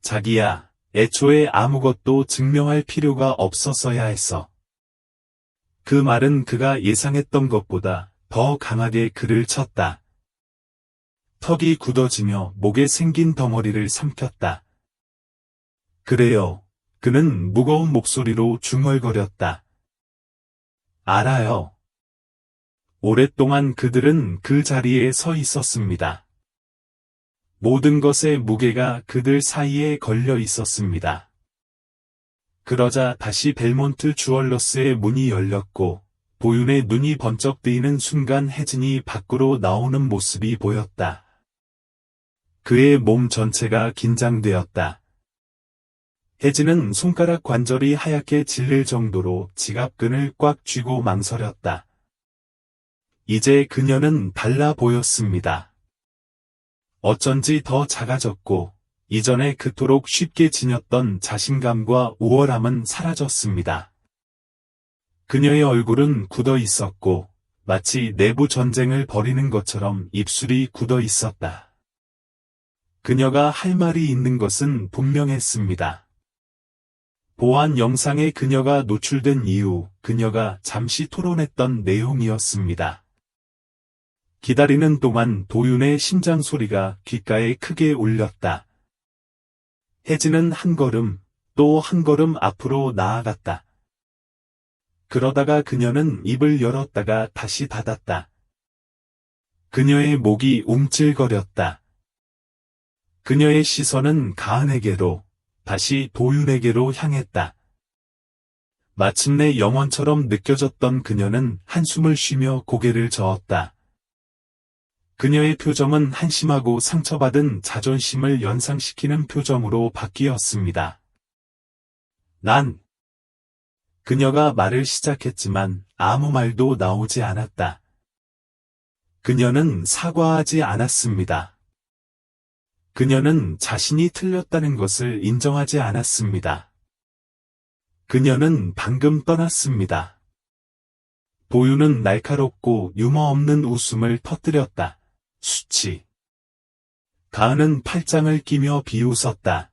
자기야, 애초에 아무것도 증명할 필요가 없었어야 했어. 그 말은 그가 예상했던 것보다 더 강하게 그를 쳤다. 턱이 굳어지며 목에 생긴 덩어리를 삼켰다. 그래요. 그는 무거운 목소리로 중얼거렸다. 알아요. 오랫동안 그들은 그 자리에 서 있었습니다. 모든 것의 무게가 그들 사이에 걸려 있었습니다. 그러자 다시 벨몬트 주얼러스의 문이 열렸고 도윤의 눈이 번쩍 뜨이는 순간 혜진이 밖으로 나오는 모습이 보였다. 그의 몸 전체가 긴장되었다. 혜진은 손가락 관절이 하얗게 질릴 정도로 지갑끈을 꽉 쥐고 망설였다. 이제 그녀는 달라 보였습니다. 어쩐지 더 작아졌고 이전에 그토록 쉽게 지녔던 자신감과 우월함은 사라졌습니다. 그녀의 얼굴은 굳어 있었고 마치 내부 전쟁을 벌이는 것처럼 입술이 굳어 있었다. 그녀가 할 말이 있는 것은 분명했습니다. 보안 영상에 그녀가 노출된 이후 그녀가 잠시 토론했던 내용이었습니다. 기다리는 동안 도윤의 심장 소리가 귓가에 크게 울렸다. 혜진은 한 걸음, 또 한 걸음 앞으로 나아갔다. 그러다가 그녀는 입을 열었다가 다시 닫았다. 그녀의 목이 움찔거렸다. 그녀의 시선은 가은에게로, 다시 도윤에게로 향했다. 마침내 영원처럼 느껴졌던 그녀는 한숨을 쉬며 고개를 저었다. 그녀의 표정은 한심하고 상처받은 자존심을 연상시키는 표정으로 바뀌었습니다. 그녀가 말을 시작했지만 아무 말도 나오지 않았다. 그녀는 사과하지 않았습니다. 그녀는 자신이 틀렸다는 것을 인정하지 않았습니다. 그녀는 방금 떠났습니다. 도윤은 날카롭고 유머 없는 웃음을 터뜨렸다. 수치. 가은은 팔짱을 끼며 비웃었다.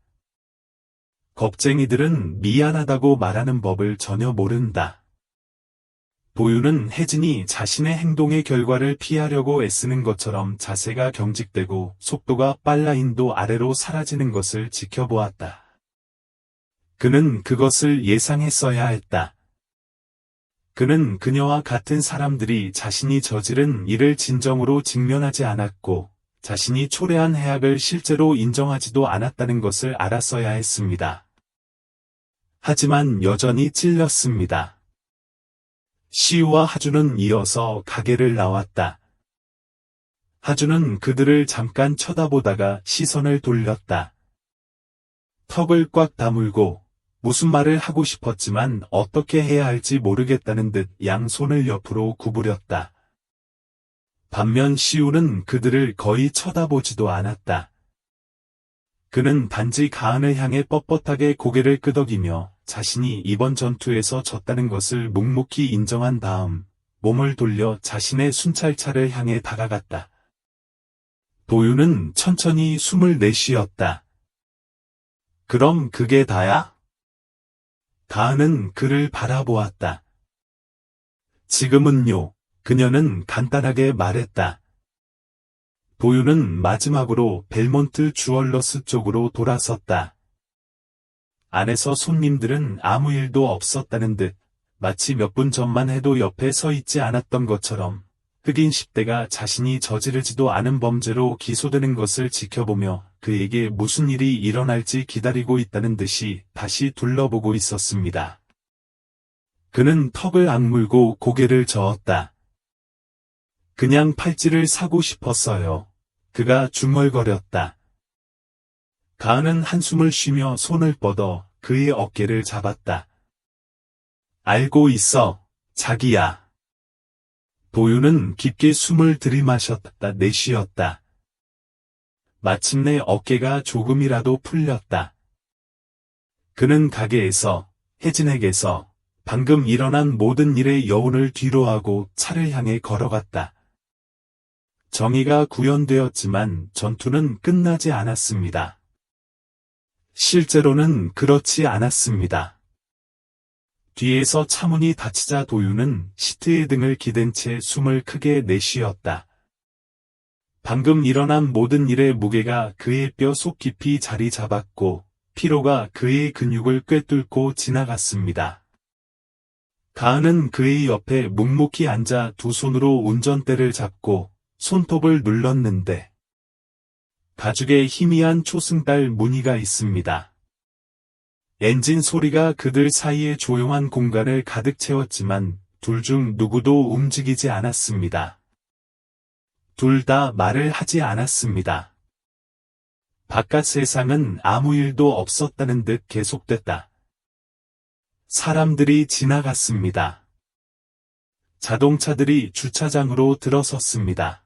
겁쟁이들은 미안하다고 말하는 법을 전혀 모른다. 도윤은 혜진이 자신의 행동의 결과를 피하려고 애쓰는 것처럼 자세가 경직되고 속도가 빨라 인도 아래로 사라지는 것을 지켜보았다. 그는 그것을 예상했어야 했다. 그는 그녀와 같은 사람들이 자신이 저지른 일을 진정으로 직면하지 않았고 자신이 초래한 해악을 실제로 인정하지도 않았다는 것을 알았어야 했습니다. 하지만 여전히 찔렸습니다. 시우와 하주는 이어서 가게를 나왔다. 하주는 그들을 잠깐 쳐다보다가 시선을 돌렸다. 턱을 꽉 다물고 무슨 말을 하고 싶었지만 어떻게 해야 할지 모르겠다는 듯 양손을 옆으로 구부렸다. 반면 시우는 그들을 거의 쳐다보지도 않았다. 그는 단지 가은을 향해 뻣뻣하게 고개를 끄덕이며 자신이 이번 전투에서 졌다는 것을 묵묵히 인정한 다음 몸을 돌려 자신의 순찰차를 향해 다가갔다. 도윤은 천천히 숨을 내쉬었다. 그럼 그게 다야? 가은은 그를 바라보았다. 지금은요, 그녀는 간단하게 말했다. 도윤은 마지막으로 벨몬트 주얼러스 쪽으로 돌아섰다. 안에서 손님들은 아무 일도 없었다는 듯 마치 몇 분 전만 해도 옆에 서 있지 않았던 것처럼 흑인 10대가 자신이 저지르지도 않은 범죄로 기소되는 것을 지켜보며 그에게 무슨 일이 일어날지 기다리고 있다는 듯이 다시 둘러보고 있었습니다. 그는 턱을 악물고 고개를 저었다. 그냥 팔찌를 사고 싶었어요. 그가 중얼거렸다. 가은은 한숨을 쉬며 손을 뻗어 그의 어깨를 잡았다. 알고 있어, 자기야. 도윤은 깊게 숨을 들이마셨다 내쉬었다. 마침내 어깨가 조금이라도 풀렸다. 그는 가게에서 혜진에게서 방금 일어난 모든 일의 여운을 뒤로하고 차를 향해 걸어갔다. 정의가 구현되었지만 전투는 끝나지 않았습니다. 실제로는 그렇지 않았습니다. 뒤에서 차문이 닫히자 도윤은 시트에 등을 기댄 채 숨을 크게 내쉬었다. 방금 일어난 모든 일의 무게가 그의 뼈 속 깊이 자리 잡았고 피로가 그의 근육을 꿰뚫고 지나갔습니다. 가은은 그의 옆에 묵묵히 앉아 두 손으로 운전대를 잡고 손톱을 눌렀는데 가죽에 희미한 초승달 무늬가 있습니다. 엔진 소리가 그들 사이의 조용한 공간을 가득 채웠지만 둘 중 누구도 움직이지 않았습니다. 둘 다 말을 하지 않았습니다. 바깥 세상은 아무 일도 없었다는 듯 계속됐다. 사람들이 지나갔습니다. 자동차들이 주차장으로 들어섰습니다.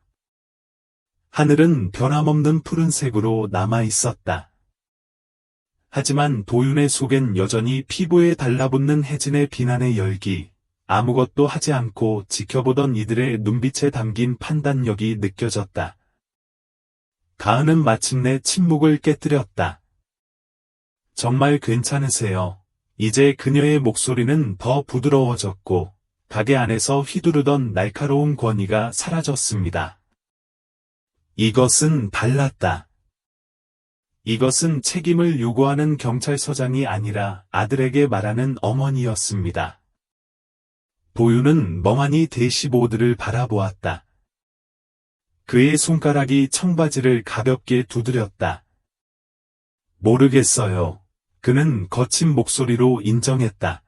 하늘은 변함없는 푸른색으로 남아 있었다. 하지만 도윤의 속엔 여전히 피부에 달라붙는 혜진의 비난의 열기, 아무것도 하지 않고 지켜보던 이들의 눈빛에 담긴 판단력이 느껴졌다. 가은은 마침내 침묵을 깨뜨렸다. 정말 괜찮으세요? 이제 그녀의 목소리는 더 부드러워졌고 가게 안에서 휘두르던 날카로운 권위가 사라졌습니다. 이것은 달랐다. 이것은 책임을 요구하는 경찰서장이 아니라 아들에게 말하는 어머니였습니다. 도윤은 멍하니 대시보드를 바라보았다. 그의 손가락이 청바지를 가볍게 두드렸다. 모르겠어요. 그는 거친 목소리로 인정했다.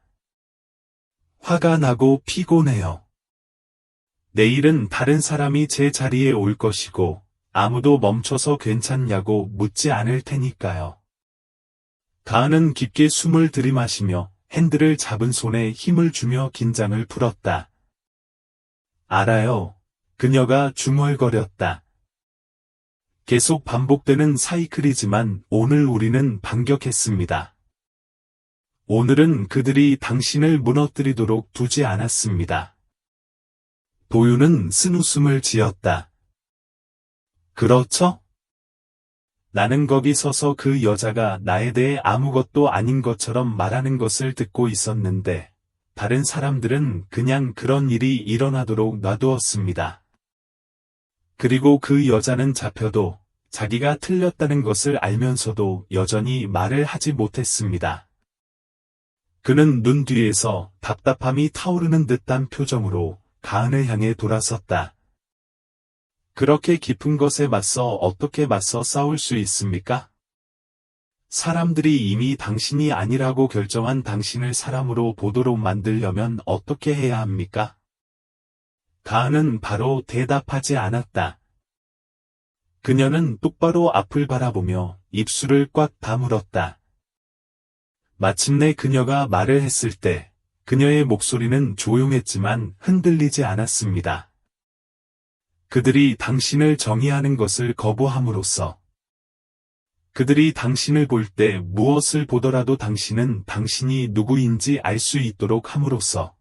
화가 나고 피곤해요. 내일은 다른 사람이 제 자리에 올 것이고 아무도 멈춰서 괜찮냐고 묻지 않을 테니까요. 가은은 깊게 숨을 들이마시며 핸들을 잡은 손에 힘을 주며 긴장을 풀었다. 알아요. 그녀가 중얼거렸다. 계속 반복되는 사이클이지만 오늘 우리는 반격했습니다. 오늘은 그들이 당신을 무너뜨리도록 두지 않았습니다. 도윤은 쓴웃음을 지었다. 그렇죠? 나는 거기 서서 그 여자가 나에 대해 아무것도 아닌 것처럼 말하는 것을 듣고 있었는데 다른 사람들은 그냥 그런 일이 일어나도록 놔두었습니다. 그리고 그 여자는 잡혀도 자기가 틀렸다는 것을 알면서도 여전히 말을 하지 못했습니다. 그는 눈 뒤에서 답답함이 타오르는 듯한 표정으로 가은을 향해 돌아섰다. 그렇게 깊은 것에 맞서 어떻게 맞서 싸울 수 있습니까? 사람들이 이미 당신이 아니라고 결정한 당신을 사람으로 보도록 만들려면 어떻게 해야 합니까? 가은은 바로 대답하지 않았다. 그녀는 똑바로 앞을 바라보며 입술을 꽉 다물었다. 마침내 그녀가 말을 했을 때 그녀의 목소리는 조용했지만 흔들리지 않았습니다. 그들이 당신을 정의하는 것을 거부함으로써 그들이 당신을 볼 때 무엇을 보더라도 당신은 당신이 누구인지 알 수 있도록 함으로써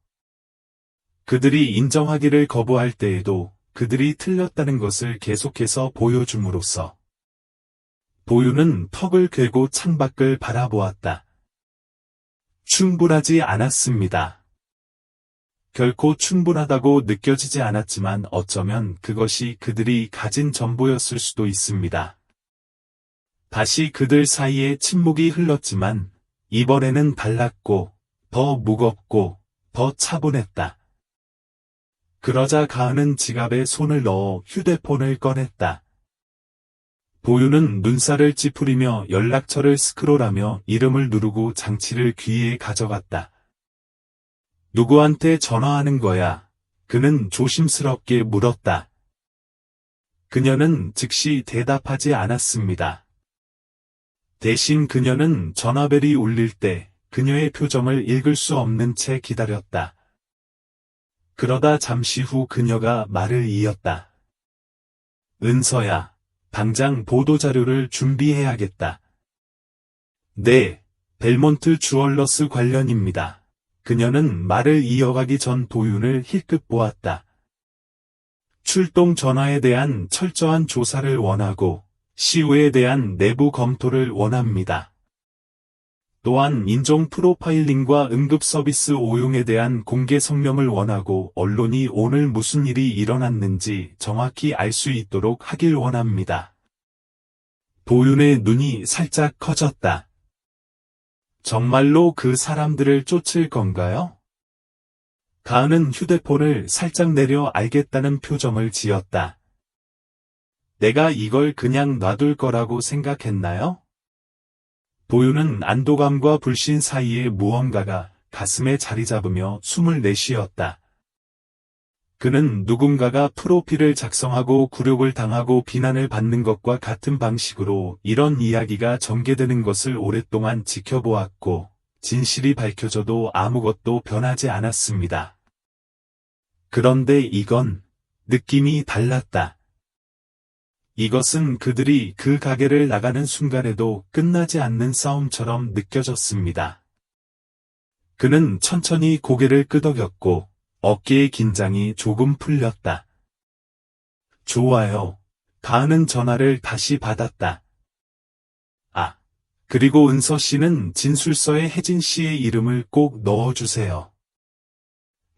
그들이 인정하기를 거부할 때에도 그들이 틀렸다는 것을 계속해서 보여줌으로써 도윤은 턱을 괴고 창밖을 바라보았다. 충분하지 않았습니다. 결코 충분하다고 느껴지지 않았지만 어쩌면 그것이 그들이 가진 전부였을 수도 있습니다. 다시 그들 사이에 침묵이 흘렀지만 이번에는 달랐고 더 무겁고 더 차분했다. 그러자 가은은 지갑에 손을 넣어 휴대폰을 꺼냈다. 도윤은 눈살을 찌푸리며 연락처를 스크롤하며 이름을 누르고 장치를 귀에 가져갔다. 누구한테 전화하는 거야? 그는 조심스럽게 물었다. 그녀는 즉시 대답하지 않았습니다. 대신 그녀는 전화벨이 울릴 때 그녀의 표정을 읽을 수 없는 채 기다렸다. 그러다 잠시 후 그녀가 말을 이었다. 은서야, 당장 보도자료를 준비해야겠다. 네, 벨몬트 주얼러스 관련입니다. 그녀는 말을 이어가기 전 도윤을 힐끗 보았다. 출동 전화에 대한 철저한 조사를 원하고 시우에 대한 내부 검토를 원합니다. 또한 인종 프로파일링과 응급 서비스 오용에 대한 공개 성명을 원하고 언론이 오늘 무슨 일이 일어났는지 정확히 알 수 있도록 하길 원합니다. 도윤의 눈이 살짝 커졌다. 정말로 그 사람들을 쫓을 건가요? 가은은 휴대폰을 살짝 내려 알겠다는 표정을 지었다. 내가 이걸 그냥 놔둘 거라고 생각했나요? 도윤은 안도감과 불신 사이에 무언가가 가슴에 자리 잡으며 숨을 내쉬었다. 그는 누군가가 프로필을 작성하고 굴욕을 당하고 비난을 받는 것과 같은 방식으로 이런 이야기가 전개되는 것을 오랫동안 지켜보았고, 진실이 밝혀져도 아무것도 변하지 않았습니다. 그런데 이건 느낌이 달랐다. 이것은 그들이 그 가게를 나가는 순간에도 끝나지 않는 싸움처럼 느껴졌습니다. 그는 천천히 고개를 끄덕였고 어깨의 긴장이 조금 풀렸다. 좋아요. 가은은 전화를 다시 받았다. 아, 그리고 은서 씨는 진술서에 혜진 씨의 이름을 꼭 넣어주세요.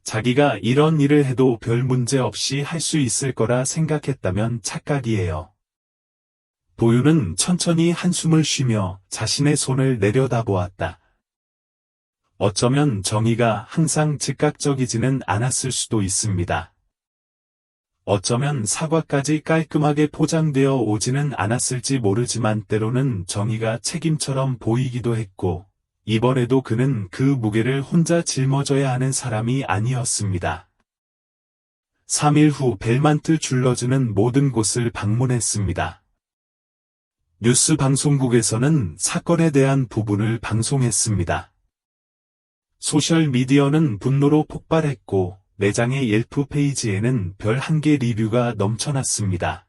자기가 이런 일을 해도 별 문제 없이 할 수 있을 거라 생각했다면 착각이에요. 도윤은 천천히 한숨을 쉬며 자신의 손을 내려다보았다. 어쩌면 정의가 항상 즉각적이지는 않았을 수도 있습니다. 어쩌면 사과까지 깔끔하게 포장되어 오지는 않았을지 모르지만 때로는 정의가 책임처럼 보이기도 했고, 이번에도 그는 그 무게를 혼자 짊어져야 하는 사람이 아니었습니다. 3일 후 벨만트 줄러즈는 모든 곳을 방문했습니다. 뉴스 방송국에서는 사건에 대한 부분을 방송했습니다. 소셜미디어는 분노로 폭발했고 매장의 옐프 페이지에는 별 1개 리뷰가 넘쳐났습니다.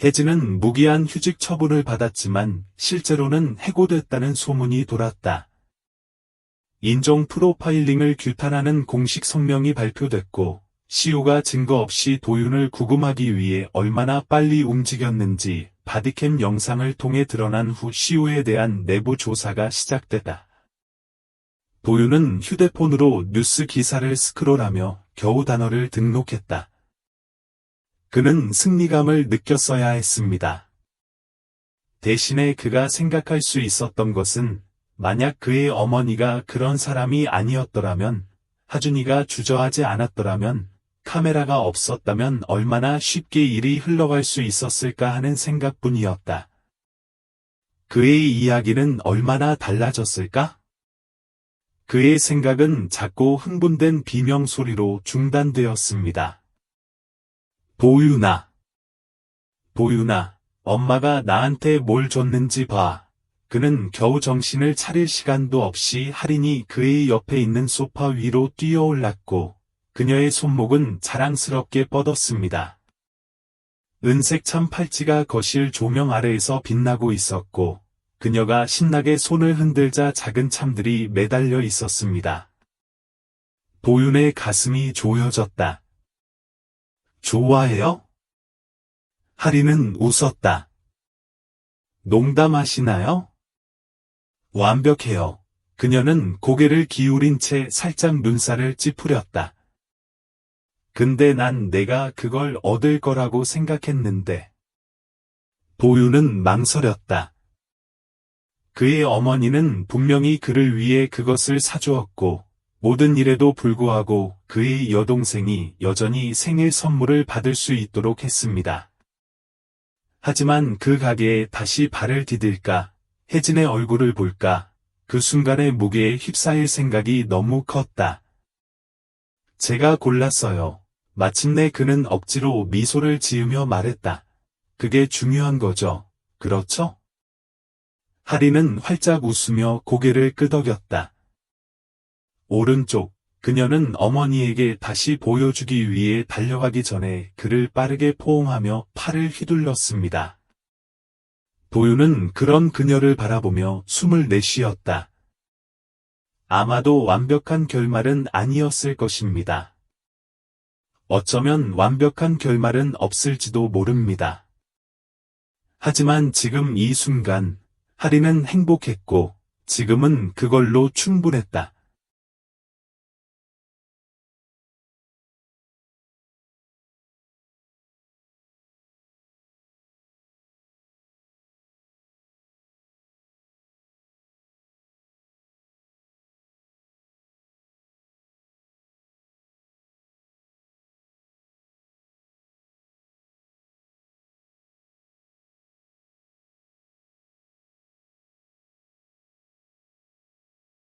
혜진은 무기한 휴직 처분을 받았지만 실제로는 해고됐다는 소문이 돌았다. 인종 프로파일링을 규탄하는 공식 성명이 발표됐고 시우가 증거 없이 도윤을 구금하기 위해 얼마나 빨리 움직였는지 바디캠 영상을 통해 드러난 후 시우에 대한 내부 조사가 시작됐다. 도윤은 휴대폰으로 뉴스 기사를 스크롤하며 겨우 단어를 등록했다. 그는 승리감을 느꼈어야 했습니다. 대신에 그가 생각할 수 있었던 것은 만약 그의 어머니가 그런 사람이 아니었더라면, 하준이가 주저하지 않았더라면, 카메라가 없었다면 얼마나 쉽게 일이 흘러갈 수 있었을까 하는 생각뿐이었다. 그의 이야기는 얼마나 달라졌을까? 그의 생각은 작고 흥분된 비명소리로 중단되었습니다. 도윤아. 도윤아, 엄마가 나한테 뭘 줬는지 봐. 그는 겨우 정신을 차릴 시간도 없이 할인이 그의 옆에 있는 소파 위로 뛰어올랐고 그녀의 손목은 자랑스럽게 뻗었습니다. 은색 참 팔찌가 거실 조명 아래에서 빛나고 있었고 그녀가 신나게 손을 흔들자 작은 참들이 매달려 있었습니다. 도윤의 가슴이 조여졌다. 좋아해요? 하리는 웃었다. 농담하시나요? 완벽해요. 그녀는 고개를 기울인 채 살짝 눈살을 찌푸렸다. 근데 난 내가 그걸 얻을 거라고 생각했는데. 도윤은 망설였다. 그의 어머니는 분명히 그를 위해 그것을 사주었고 모든 일에도 불구하고 그의 여동생이 여전히 생일 선물을 받을 수 있도록 했습니다. 하지만 그 가게에 다시 발을 디딜까, 혜진의 얼굴을 볼까, 그 순간의 무게에 휩싸일 생각이 너무 컸다. 제가 골랐어요. 마침내 그는 억지로 미소를 지으며 말했다. 그게 중요한 거죠. 그렇죠? 하리는 활짝 웃으며 고개를 끄덕였다. 오른쪽, 그녀는 어머니에게 다시 보여주기 위해 달려가기 전에 그를 빠르게 포옹하며 팔을 휘둘렀습니다. 도윤은 그런 그녀를 바라보며 숨을 내쉬었다. 아마도 완벽한 결말은 아니었을 것입니다. 어쩌면 완벽한 결말은 없을지도 모릅니다. 하지만 지금 이 순간, 하리는 행복했고, 지금은 그걸로 충분했다.